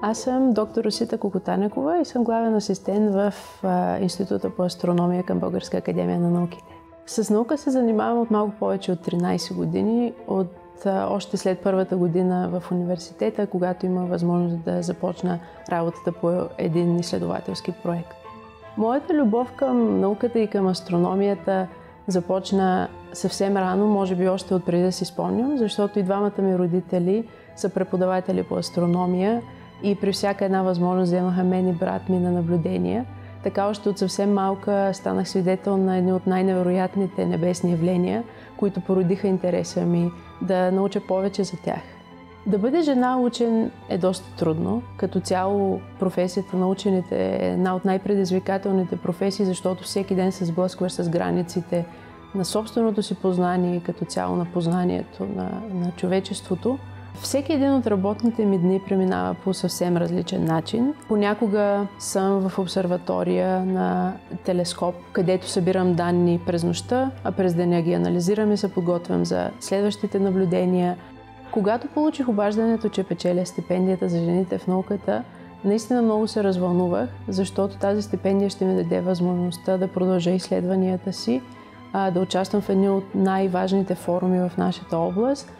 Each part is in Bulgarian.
Аз съм доктор Росита Кокотанекова и съм главен асистент в Института по астрономия към Българска академия на науките. С наука се занимавам от малко повече от 13 години, още след първата година в университета, когато има възможност да започна работата по един изследователски проект. Моята любов към науката и към астрономията започна съвсем рано, може би още отпреди да си спомням, защото и двамата ми родители са преподаватели по астрономия и при всяка една възможност вземаха мен и брат ми на наблюдения. Така още от съвсем малка станах свидетел на едни от най-невероятните небесни явления, които породиха интереса ми да науча повече за тях. Да бъде жена учен е доста трудно. Като цяло професията на учените е една от най-предизвикателните професии, защото всеки ден се сблъскваш с границите на собственото си познание и като цяло на познанието на човечеството. Всеки един от работните ми дни преминава по съвсем различен начин. Понякога съм в обсерватория на телескоп, където събирам данни през нощта, а през деня ги анализирам и се подготвям за следващите наблюдения. Когато получих обаждането, че печеля стипендията за жените в науката, наистина много се развълнувах, защото тази стипендия ще ми даде възможността да продължа изследванията си, да участвам в едни от най-важните форуми в нашата област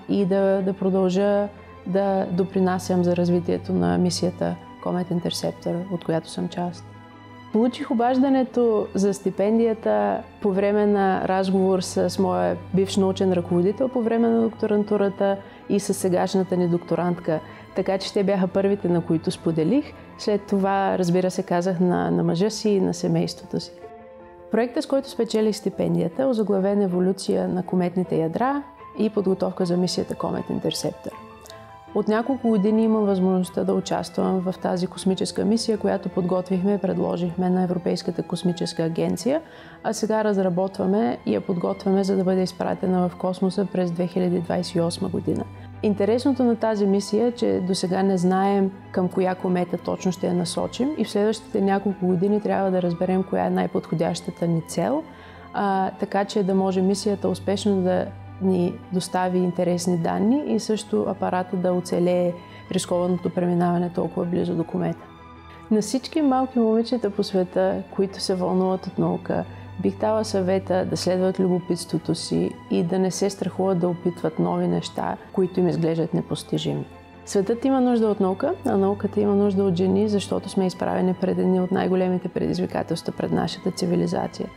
и да продължа да допринасям за развитието на мисията Comet Interceptor, от която съм част. Получих обаждането за стипендията по време на разговор с моя бивш научен ръководител по време на докторантурата и с сегашната ни докторантка. Така че те бяха първите, на които споделих. След това, разбира се, казах на мъжа си и на семейството си. Проектът, с който спечелих стипендията, е озаглавен "Еволюция на кометните ядра" и подготовка за мисията Comet Interceptor. От няколко години имам възможността да участвам в тази космическа мисия, която подготвихме и предложихме на Европейската космическа агенция, а сега разработваме и я подготвяме, за да бъде изпратена в космоса през 2028 година. Интересното на тази мисия е, че досега не знаем към коя комета точно ще я насочим и в следващите няколко години трябва да разберем коя е най-подходящата ни цел, така че да може мисията успешно да ни достави интересни данни и също апарата да оцелее рискованото преминаване толкова близо до комета. На всички малки момичета по света, които се вълнуват от наука, бих дала съвета да следват любопитството си и да не се страхуват да опитват нови неща, които им изглеждат непостижими. Светът има нужда от наука, а науката има нужда от жени, защото сме изправени пред едни от най-големите предизвикателства пред нашата цивилизация.